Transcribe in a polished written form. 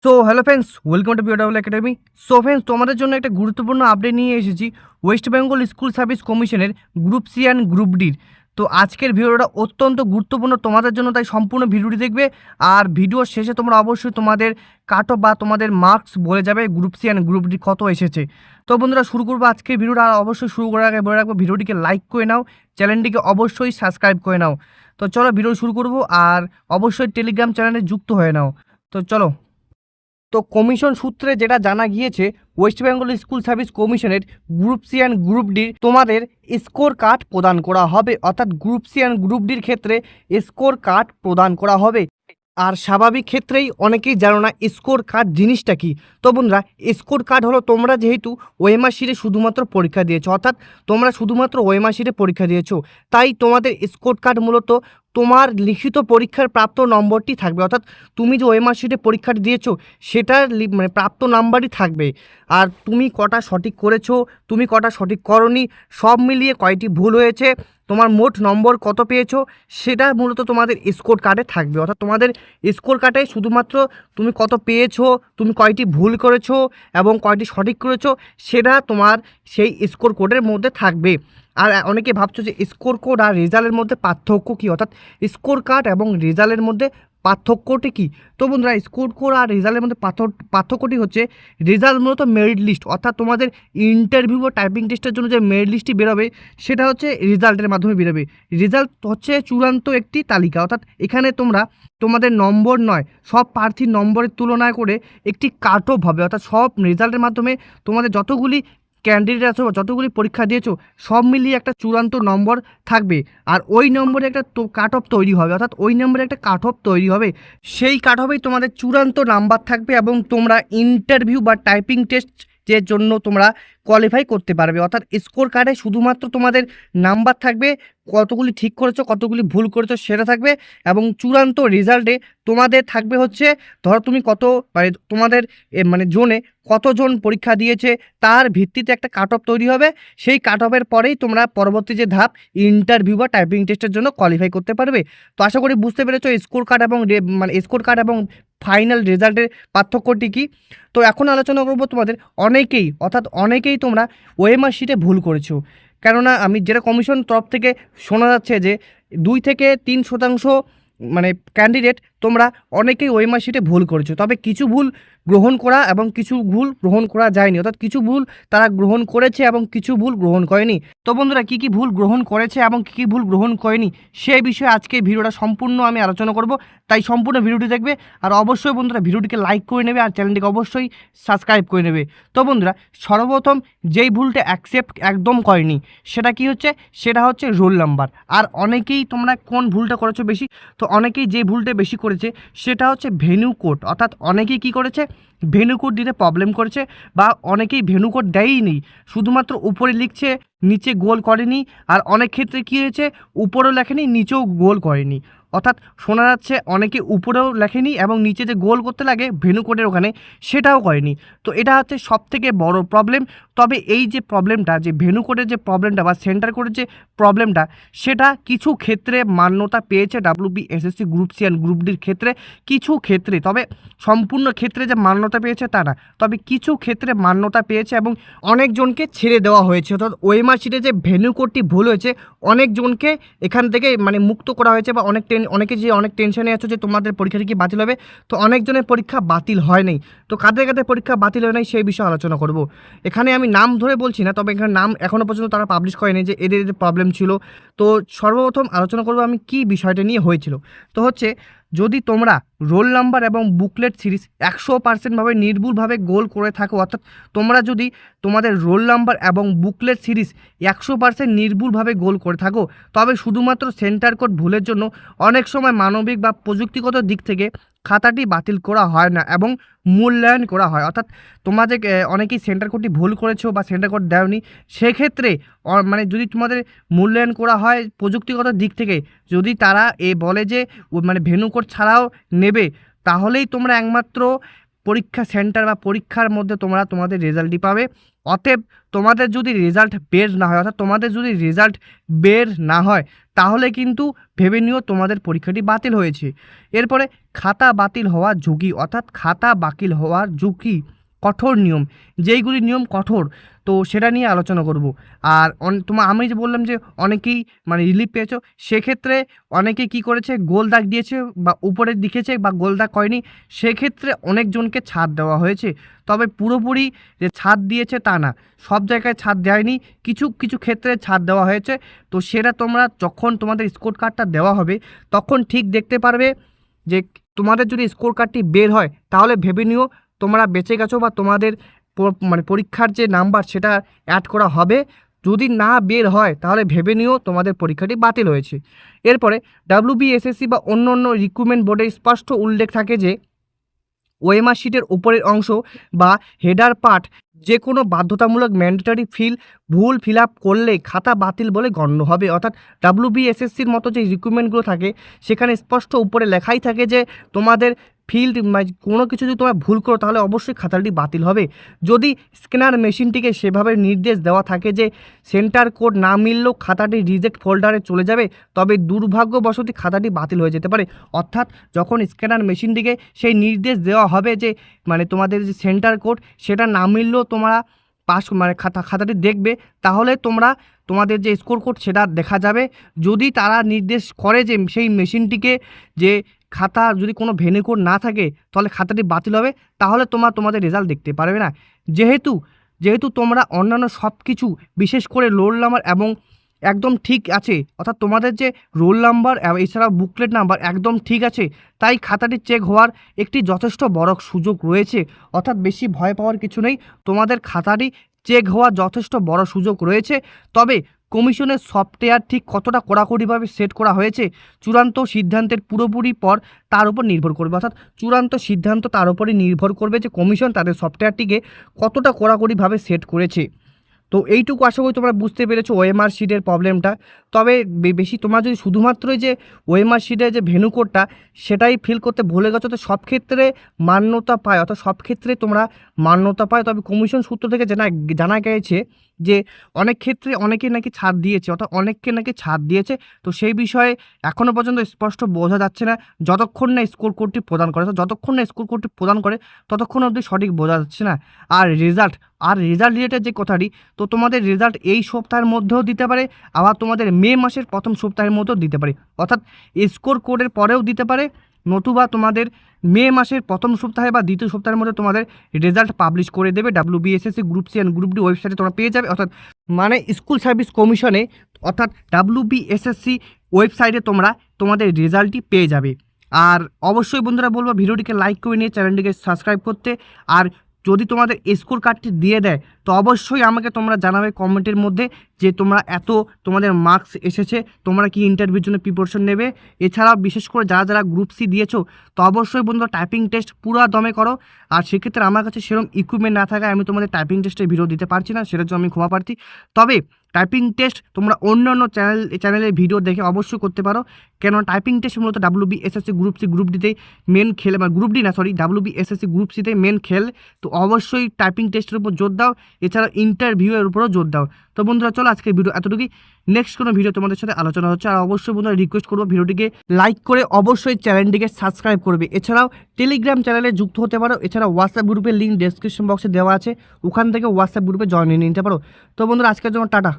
So hello friends, welcome to পিওডাবল academy. So friends, তোমাদের জন্য একটা গুরুত্বপূর্ণ আপডেট নিয়ে এসেছি ওয়েস্ট বেঙ্গল স্কুল সার্ভিস কমিশনের গ্রুপ সি অ্যান্ড গ্রুপ ডির। তো আজকের ভিডিওটা অত্যন্ত গুরুত্বপূর্ণ তোমাদের জন্য, তাই সম্পূর্ণ ভিডিওটি দেখবে। আর ভিডিওর শেষে তোমরা অবশ্যই তোমাদের কাট অফ বা তোমাদের মার্কস বলে যাবে group C and group D কত এসেছে। তো বন্ধুরা, শুরু করবো আজকের ভিডিওটা। আর অবশ্যই শুরু করার আগে বলে রাখবো, ভিডিওটিকে লাইক করে নাও, চ্যানেলটিকে অবশ্যই সাবস্ক্রাইব করে নাও। তো চলো ভিডিও শুরু করবো, আর অবশ্যই টেলিগ্রাম চ্যানেলে যুক্ত হয়ে নাও। তো চলো। তো কমিশন সূত্রে যেটা জানা গিয়েছে, ওয়েস্ট বেঙ্গল স্কুল সার্ভিস কমিশনের গ্রুপ সি অ্যান্ড গ্রুপ ডির তোমাদের স্কোর কার্ড প্রদান করা হবে। অর্থাৎ গ্রুপ সি অ্যান্ড গ্রুপ ডির ক্ষেত্রে স্কোর কার্ড প্রদান করা হবে। আর স্বাভাবিক ক্ষেত্রেই অনেকেই জানো না স্কোর কার্ড জিনিসটা কি। তো বন্ধুরা, স্কোর কার্ড হলো, তোমরা যেহেতু ওএমআর শিটে শুধুমাত্র পরীক্ষা দিয়েছো, অর্থাৎ তোমরা শুধুমাত্র ওএমআর শিটে পরীক্ষা দিয়েছো, তাই তোমাদের স্কোর কার্ড মূলত তোমার লিখিত পরীক্ষার প্রাপ্ত নম্বরটি থাকবে। অর্থাৎ তুমি যে ওএমআর শিটে পরীক্ষাটি দিয়েছো সেটার প্রাপ্ত নাম্বারই থাকবে। আর তুমি কটা সঠিক করেছো, তুমি কটা সঠিক করনি, সব মিলিয়ে কয়টি ভুল হয়েছে, তোমার মোট নম্বর কত পেয়েছো, সেটা মূলত তোমাদের স্কোর কার্ডে থাকবে। অর্থাৎ তোমাদের স্কোর কার্ডে শুধুমাত্র তুমি কত পেয়েছো, তুমি কয়টি ভুল করেছো এবং কয়টি সঠিক করেছো, সেটা তোমার সেই স্কোর কোডের মধ্যে থাকবে। আর অনেকে ভাবছো যে স্কোর কোড আর রেজাল্টের মধ্যে পার্থক্য কী, অর্থাৎ স্কোর কার্ড এবং রেজাল্টের মধ্যে পার্থক্যটি কী। তো বন্ধুরা, স্কোর কোড আর রেজাল্টের মধ্যে পার্থক্যটি হচ্ছে, রেজাল্ট মূলত মেরিট লিস্ট, অর্থাৎ তোমাদের ইন্টারভিউ ও টাইপিং টেস্টের জন্য যে মেরিট লিস্টটি বেরোবে সেটা হচ্ছে রেজাল্টের মাধ্যমে বেরোবে। রেজাল্ট হচ্ছে চূড়ান্ত একটি তালিকা, অর্থাৎ এখানে তোমরা তোমাদের নম্বর নয়, সব প্রার্থীর নম্বরের তুলনায় করে একটি কাট অফ হবে। অর্থাৎ সব রেজাল্টের মাধ্যমে তোমাদের যতগুলি ক্যান্ডিডেট আছো, যতগুলি পরীক্ষা দিয়েছো, সব মিলিয়ে একটা চূড়ান্ত নম্বর থাকবে। আর ওই নম্বরে একটা কাট অফ তৈরি হবে, অর্থাৎ ওই নম্বরে একটা কাট অফ তৈরি হবে। সেই কাট অফেই তোমাদের চূড়ান্ত নাম্বার থাকবে এবং তোমরা ইন্টারভিউ বা টাইপিং টেস্ট এর জন্য তোমরা কোয়ালিফাই করতে পারবে। অর্থাৎ স্কোর কার্ডে শুধুমাত্র তোমাদের নাম্বার থাকবে, কতগুলি ঠিক করেছো কতগুলি ভুল করেছো সেটা থাকবে, এবং রেজাল্টে তোমাদের থাকবে হচ্ছে, ধরো তুমি কত তোমাদের জোনে কতজন পরীক্ষা দিয়েছে তার ভিত্তিতে একটা কাট অফ তৈরি হবে। সেই কাট অফের পরেই তোমরা পরবর্তী যে ধাপ ইন্টারভিউ বা টাইপিং টেস্টের জন্য কোয়ালিফাই করতে পারবে। তো আশা করি বুঝতে পেরেছো স্কোর কার্ড এবং স্কোর কার্ড এবং ফাইনাল রেজাল্টের পার্থক্যটি কী। তো এখন আলোচনা করবো তোমাদের অনেকেই তোমরা ওএমআর শিটে ভুল করেছো। কেননা আমি যেটা কমিশন তরফ থেকে শোনা যাচ্ছে যে 2 থেকে 3% ক্যান্ডিডেট তোমরা অনেকেই ওএমআর শিটে ভুল করেছো, তবে কিছু ভুল গ্রহণ করা এবং কিছু ভুল গ্রহণ করা যায়নি। অর্থাৎ কিছু ভুল তারা গ্রহণ করেছে এবং কিছু ভুল গ্রহণ করেনি। তো বন্ধুরা, কী কী ভুল গ্রহণ করেছে এবং কী কী ভুল গ্রহণ করেনি সেই বিষয়ে আজকে ভিডিওটা সম্পূর্ণ আমি আলোচনা করব, তাই সম্পূর্ণ ভিডিওটি দেখবে। আর অবশ্যই বন্ধুরা, ভিডিওটিকে লাইক করে নেবে আর চ্যানেলটিকে অবশ্যই সাবস্ক্রাইব করে নেবে। তো বন্ধুরা, সর্বপ্রথম যেই ভুলটা অ্যাকসেপ্ট একদম করেনি সেটা কি হচ্ছে, সেটা হচ্ছে রোল নাম্বার। আর অনেকেই তোমরা কোন ভুলটা করেছো বেশি, তো অনেকেই যে ভুলটা বেশি করেছে সেটা হচ্ছে ভেন্যু কোড। অর্থাৎ অনেকেই কী করেছে, ভেন্যু কোড দিতে প্রবলেম করেছে, বা অনেকেই ভেন্যু কোড দেয়ই নেই, শুধুমাত্র উপরে লিখছে নিচে গোল করেনি। আর অনেক ক্ষেত্রে কী হয়েছে, উপরেও লেখেনি নিচেও গোল করেনি। অর্থাৎ শোনা যাচ্ছে অনেকে উপরেও লেখেনি এবং নিচে যে গোল করতে লাগে ভেন্যু কোডের ওখানে সেটাও করেনি। তো এটা হচ্ছে সবথেকে বড় প্রবলেম। তবে এই যে প্রবলেমটা, যে ভেন্যু কোডের যে প্রবলেমটা বা সেন্টার কোডের যে প্রবলেমটা, সেটা কিছু ক্ষেত্রে মান্যতা পেয়েছে WBSSC group C and group ডির ক্ষেত্রে, কিছু ক্ষেত্রে। তবে সম্পূর্ণ ক্ষেত্রে যে মান্যতা পেয়েছে তা না, তবে কিছু ক্ষেত্রে মান্যতা পেয়েছে এবং অনেকজনকে ছেড়ে দেওয়া হয়েছে। অর্থাৎ ওএমআর শিটে যে ভেন্যু কোডটি ভুল হয়েছে, অনেকজনকে এখান থেকে মুক্ত করা হয়েছে, বা অনেকে যে অনেক টেনশনে আছে যে তোমাদের পরীক্ষাটি কি বাতিল হবে। তো অনেকজনের পরীক্ষা বাতিল হয় নাই। তো কাদের কাদের পরীক্ষা বাতিল হয় নাই সেই বিষয়ে আলোচনা করব। এখানে আমি নাম ধরে বলছি না, তবে এখানে নাম এখনও পর্যন্ত তারা পাবলিশ করেনি যে এদের প্রবলেম ছিল। তো সর্বপ্রথম আলোচনা করবো আমি কি বিষয়টা নিয়ে হয়েছিল। তো হচ্ছে, যদি তোমরা রোল নাম্বার এবং বুকলেট সিরিজ 100% নির্ভুলভাবে গোল করে থাকো, অর্থাৎ তোমরা যদি তোমাদের রোল নাম্বার এবং বুকলেট সিরিজ 100% নির্ভুলভাবে গোল করে থাকো, তবে শুধুমাত্র সেন্টার কোড ভুলের জন্য অনেক সময় মানবিক বা প্রযুক্তিগত দিক থেকে খাতাটি বাতিল করা হয় না এবং মূল্যায়ন করা হয়। অর্থাৎ তোমাদের অনেকেই সেন্টার কোডটি ভুল করেছো বা সেন্টার কোড দেওনি, সেক্ষেত্রে যদি তোমাদের মূল্যায়ন করা হয় প্রযুক্তিগত দিক থেকে, যদি তারা বলে যে ভেন্যু কোড ছাড়াও নেবে, তাহলেই তোমরা একমাত্র পরীক্ষা সেন্টার বা পরীক্ষার মধ্যে তোমরা তোমাদের রেজাল্টটি পাবে। অতএব তোমাদের যদি রেজাল্ট বের না হয়, অর্থাৎ তোমাদের যদি রেজাল্ট বের না হয়, তাহলে কিন্তু ভেবে নিও তোমাদের পরীক্ষাটি বাতিল হয়েছে। এরপরে খাতা বাতিল হওয়ার ঝুঁকি, অর্থাৎ খাতা বাতিল হওয়ার ঝুঁকি, কঠোর নিয়ম, যেইগুলি নিয়ম কঠোর, তো সেটা নিয়ে আলোচনা করব। আর আমি যে বললাম যে অনেকেই মানে রিলিফ পেয়েছো, সেক্ষেত্রে অনেকেই কি করেছে, গোল দাগ দিয়েছে বা উপরে লিখেছে বা গোল দাগ করেনি, সেক্ষেত্রে অনেকজনকে ছাড় দেওয়া হয়েছে। তবে পুরোপুরি যে ছাড় দিয়েছে তা না, সব জায়গায় ছাড় দেয়নি, কিছু কিছু ক্ষেত্রে ছাড় দেওয়া হয়েছে। তো সেটা তোমরা যখন তোমাদের স্কোর কার্ডটা দেওয়া হবে তখন ঠিক দেখতে পারবে যে তোমাদের যদি স্কোর কার্ডটি বের হয় তাহলে ভেবে নিও তোমরা বেঁচে গেছো বা তোমাদের মানে পরীক্ষার যে নাম্বার সেটা অ্যাড করা হবে। যদি না বের হয় তাহলে ভেবে নিও তোমাদের পরীক্ষাটি বাতিল হয়েছে। এরপরে ডাব্লিউবিএসএসসি বা অন্য অন্য রিক্রুটমেন্ট বোর্ডে স্পষ্ট উল্লেখ থাকে যে ওএমআর শিটের উপরের অংশ বা হেডার পার্ট যে কোনো বাধ্যতামূলক ম্যান্ডেটরি ভুল ফিল আপ করলে খাতা বাতিল বলে গণ্য হবে। অর্থাৎ ডাব্লিউবিএসএসসির মতো যে রিক্রুটমেন্টগুলো থাকে সেখানে স্পষ্ট উপরে লেখাই থাকে যে তোমাদের কোনো কিছু যদি তোমরা ভুল করো তাহলে অবশ্যই খাতাটি বাতিল হবে। যদি স্ক্যানার মেশিনটিকে সেভাবে নির্দেশ দেওয়া থাকে যে সেন্টার কোড না মিললেও খাতাটি রিজেক্ট ফোল্ডারে চলে যাবে, তবে দুর্ভাগ্যবশত খাতাটি বাতিল হয়ে যেতে পারে। অর্থাৎ যখন স্ক্যানার মেশিনটিকে সেই নির্দেশ দেওয়া হবে যে মানে তোমাদের যে সেন্টার কোড সেটা না মিললেও তোমরা মানে খাতাটি দেখবে, তাহলে তোমাদের যে স্কোর কোড সেটা দেখা যাবে। যদি তারা নির্দেশ করে যে সেই মেশিনটিকে যে খাতা যদি কোনো ভেনু কোড না থাকে তাহলে খাতাটি বাতিল হবে, তাহলে তোমাদের রেজাল্ট দেখতে পারবে না। যেহেতু তোমরা অন্যান্য সব কিছু বিশেষ করে রোল নাম্বার এবং একদম ঠিক আছে, অর্থাৎ তোমাদের যে রোল নাম্বার এছাড়াও বুকলেট নাম্বার একদম ঠিক আছে, তাই খাতাটি চেক হওয়ার একটি যথেষ্ট বড় সুযোগ রয়েছে। অর্থাৎ বেশি ভয় পাওয়ার কিছু নেই, তোমাদের খাতাটি চেক হওয়ার যথেষ্ট বড় সুযোগ রয়েছে। তবে কমিশনের সফটওয়্যার ঠিক কতটা কড়াকড়িভাবে সেট করা হয়েছে চূড়ান্ত সিদ্ধান্তের পুরোপুরি পর তার উপর নির্ভর করবে। অর্থাৎ চূড়ান্ত সিদ্ধান্ত তার উপরই নির্ভর করবে যে কমিশন তাদের সফটওয়্যারটিকে কতটা কড়াকড়িভাবে সেট করেছে। তো এইটুকু আশা করি তোমরা বুঝতে পেরেছো ওএমআর শিটের প্রবলেমটা। তবে বেশি তোমরা যদি শুধুমাত্রই যে ওএমআর শিটের যে ভেনু কোডটা সেটাই ফিল করতে ভুলে গেছো, তো সব ক্ষেত্রে মান্যতা পায়, অর্থাৎ সব ক্ষেত্রে তোমরা মান্যতা পায়। তবে কমিশন সূত্র থেকে জানা গেছে যে অনেক ক্ষেত্রে অনেকেই নাকি ছাড় দিয়েছে, অর্থাৎ অনেককে নাকি ছাড় দিয়েছে। তো সেই বিষয়ে এখনও পর্যন্ত স্পষ্ট বোঝা যাচ্ছে না, যতক্ষণ না স্কোর কোডটি প্রদান করে, যতক্ষণ না স্কোর কোডটি প্রদান করে ততক্ষণ অবধি সঠিক বোঝা যাচ্ছে না। আর রেজাল্ট রিলেটেড যে কথাটি, তো তোমাদের রেজাল্ট এই সপ্তাহের মধ্যেও দিতে পারে, আবার তোমাদের মে মাসের প্রথম সপ্তাহের মধ্যেও দিতে পারে। অর্থাৎ স্কোর কোডের পরেও দিতে পারে, নতুবা তোমাদের মে মাসের প্রথম সপ্তাহে বা দ্বিতীয় সপ্তাহের মধ্যে তোমাদের রেজাল্ট পাবলিশ করে দেবে। WBSSC group C and group D ওয়েবসাইটে তোমরা পেয়ে যাবে। অর্থাৎ মানে স্কুল সার্ভিস কমিশনে অর্থাৎ ডাব্লিউবিএসএসসি ওয়েবসাইটে তোমাদের রেজাল্টটি পেয়ে যাবে। আর অবশ্যই বন্ধুরা বলবো ভিডিওটিকে লাইক করে নিয়ে চ্যানেলটিকে সাবস্ক্রাইব করতে। আর যদি তোমাদের স্কোর কার্ডটি দিয়ে দেয় তো অবশ্যই আমাকে তোমরা জানাবে কমেন্টের মধ্যে যে তোমাদের মার্কস এসেছে, তোমরা কি ইন্টারভিউর জন্য প্রিপারেশন নেবে। এছাড়াও বিশেষ করে যারা গ্রুপ সি দিয়েছো তো অবশ্যই বন্ধুরা টাইপিং টেস্ট পুরো দমে করো। আর সেক্ষেত্রে আমার কাছে সেরকম ইকুইপমেন্ট না থাকায় আমি তোমাদের টাইপিং টেস্টের ভিডিও দিতে পারছি না, সেটার জন্য আমি ক্ষমা প্রার্থী। তবে টাইপিং টেস্ট তোমরা অন্যান্য চ্যানেলের ভিডিও দেখে অবশ্যই করতে পারো, কেন টাইপিং টেস্ট মূলত ডাব্লিউবিএসএসসি গ্রুপ সি গ্রুপ ডিতেই মেন খেলে, মানে গ্রুপ ডি না সরি ডাব্লিউবিএসএসসি গ্রুপ সিতেই মেন খেল। তো অবশ্যই টাইপিং টেস্টের উপর জোর দাও, এছাড়া ইন্টারভিউয়ের উপরও জোর দাও। তো বন্ধুরা চলো আজকের ভিডিও এতটুকুই, নেক্সট কোনো ভিডিও তোমাদের সাথে আলোচনা হচ্ছে। আর অবশ্যই বন্ধুরা রিকোয়েস্ট করবো ভিডিওটিকে লাইক করে অবশ্যই চ্যানেলটিকে সাবস্ক্রাইব করবে। এছাড়াও টেলিগ্রাম চ্যানেলে যুক্ত হতে পারো, এছাড়া হোয়াটসঅ্যাপ গ্রুপের লিঙ্ক ডেসক্রিপশন বক্সে দেওয়া আছে, ওখান থেকে হোয়াটসঅ্যাপ গ্রুপে জয়েন নিয়ে নিতে পারো। তো বন্ধুরা আজকের জন্য টাটা।